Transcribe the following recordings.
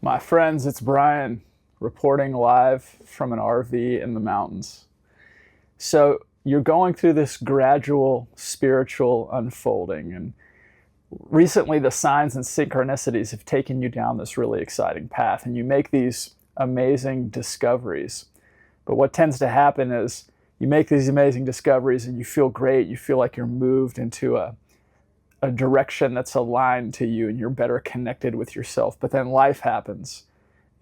My friends, it's Brian reporting live from an RV in the mountains. So you're going through this gradual spiritual unfolding, and recently the signs and synchronicities have taken you down this really exciting path, and you make these amazing discoveries. But what tends to happen is you make these amazing discoveries and you feel great, you feel like you're moved into a direction that's aligned to you and you're better connected with yourself. But then life happens,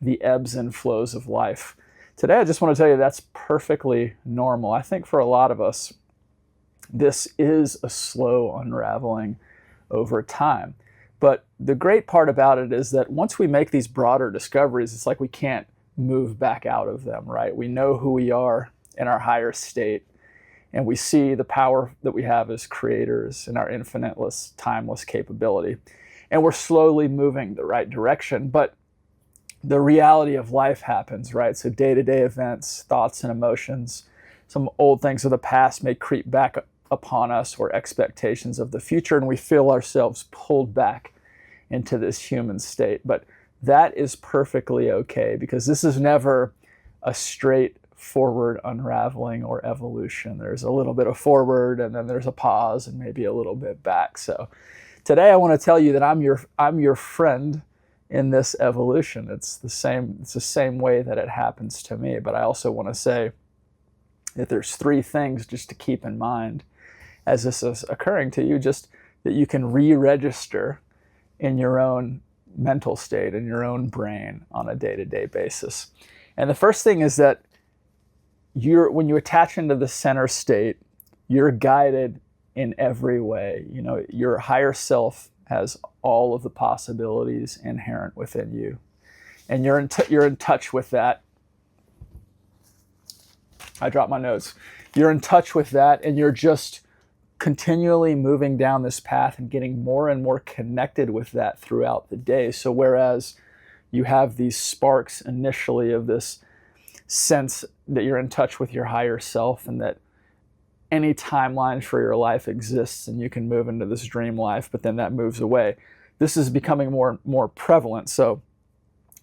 the ebbs and flows of life. Today, I just want to tell you that's perfectly normal. I think for a lot of us, this is a slow unraveling over time. But the great part about it is that once we make these broader discoveries, it's like we can't move back out of them, right? We know who we are in our higher state, and we see the power that we have as creators and our infiniteless, timeless capability. And we're slowly moving the right direction, but the reality of life happens, right? So day-to-day events, thoughts and emotions, some old things of the past may creep back upon us, or expectations of the future, and we feel ourselves pulled back into this human state. But that is perfectly okay, because this is never a straight forward unraveling or evolution. There's a little bit of forward, and then there's a pause, and maybe a little bit back. So today I want to tell you that I'm your friend in this evolution. It's the same way that it happens to me. But I also want to say that there's three things just to keep in mind as this is occurring to you, just that you can re-register in your own mental state, in your own brain on a day-to-day basis. And the first thing is that when you attach into the center state, you're guided in every way. You know, your higher self has all of the possibilities inherent within you, and you're in touch with that. I dropped my notes. You're in touch with that, and you're just continually moving down this path and getting more and more connected with that throughout the day. So whereas you have these sparks initially of this sense that you're in touch with your higher self, and that any timeline for your life exists and you can move into this dream life, but then that moves away. This is becoming more prevalent. So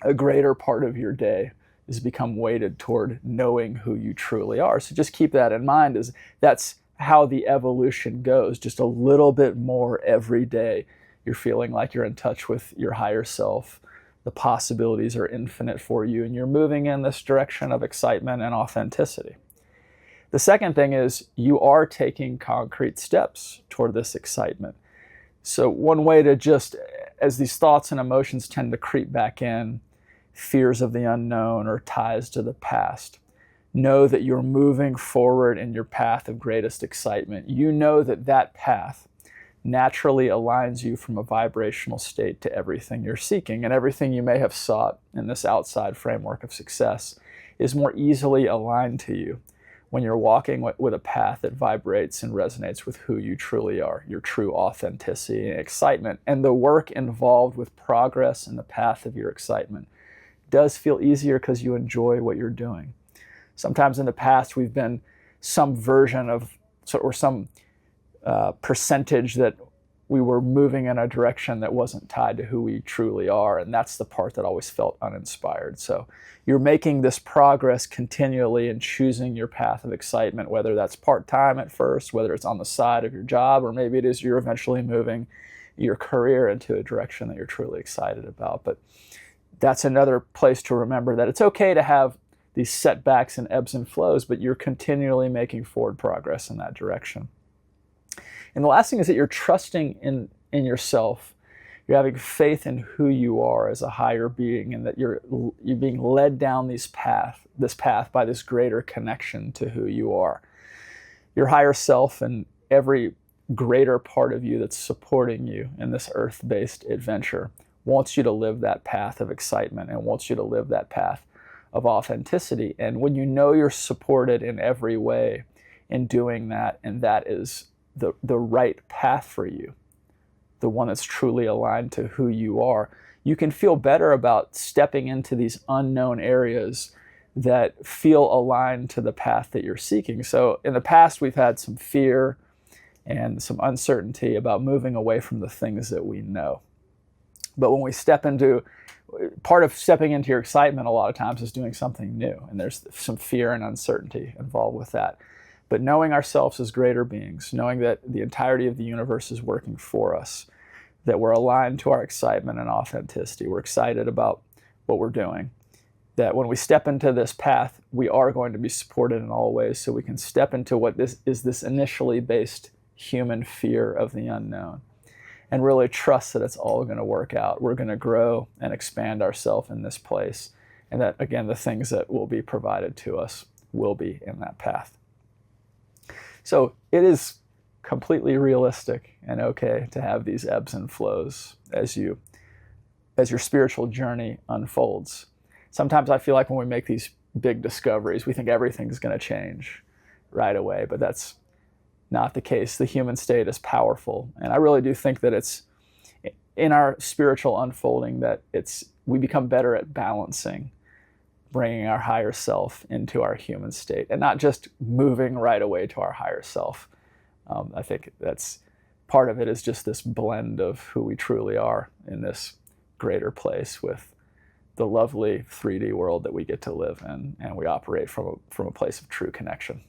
a greater part of your day has become weighted toward knowing who you truly are. So just keep that in mind, is that's how the evolution goes. Just a little bit more every day. You're feeling like you're in touch with your higher self. The possibilities are infinite for you, and you're moving in this direction of excitement and authenticity. The second thing is you are taking concrete steps toward this excitement. So one way to just, as these thoughts and emotions tend to creep back in, fears of the unknown or ties to the past, know that you're moving forward in your path of greatest excitement. You know that that path naturally aligns you from a vibrational state to everything you're seeking, and everything you may have sought in this outside framework of success is more easily aligned to you when you're walking with a path that vibrates and resonates with who you truly are, your true authenticity and excitement. And the work involved with progress in the path of your excitement does feel easier because you enjoy what you're doing. Sometimes in the past, we've been some version of, or some percentage that we were moving in a direction that wasn't tied to who we truly are. And that's the part that always felt uninspired. So you're making this progress continually and choosing your path of excitement, whether that's part-time at first, whether it's on the side of your job, or maybe it is you're eventually moving your career into a direction that you're truly excited about. But that's another place to remember that it's okay to have these setbacks and ebbs and flows, but you're continually making forward progress in that direction. And the last thing is that you're trusting in yourself. You're having faith in who you are as a higher being, and that you're being led down this path by this greater connection to who you are. Your higher self and every greater part of you that's supporting you in this earth-based adventure wants you to live that path of excitement and wants you to live that path of authenticity. And when you know you're supported in every way in doing that, and that is the right path for you, the one that's truly aligned to who you are, you can feel better about stepping into these unknown areas that feel aligned to the path that you're seeking. So in the past, we've had some fear and some uncertainty about moving away from the things that we know. But when we step into part of stepping into your excitement a lot of times is doing something new, and there's some fear and uncertainty involved with that. But knowing ourselves as greater beings, knowing that the entirety of the universe is working for us, that we're aligned to our excitement and authenticity, we're excited about what we're doing, that when we step into this path, we are going to be supported in all ways, so we can step into what this initially based human fear of the unknown, and really trust that it's all going to work out. We're going to grow and expand ourselves in this place, and that, again, the things that will be provided to us will be in that path. So it is completely realistic and okay to have these ebbs and flows as your spiritual journey unfolds. Sometimes I feel like when we make these big discoveries, we think everything's going to change right away, but that's not the case. The human state is powerful, and I really do think that it's in our spiritual unfolding that we become better at balancing, bringing our higher self into our human state, and not just moving right away to our higher self. I think that's part of it, is just this blend of who we truly are in this greater place with the lovely 3D world that we get to live in, and we operate from a place of true connection.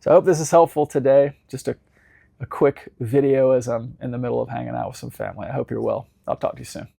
So I hope this is helpful today. Just a quick video as I'm in the middle of hanging out with some family. I hope you're well. I'll talk to you soon.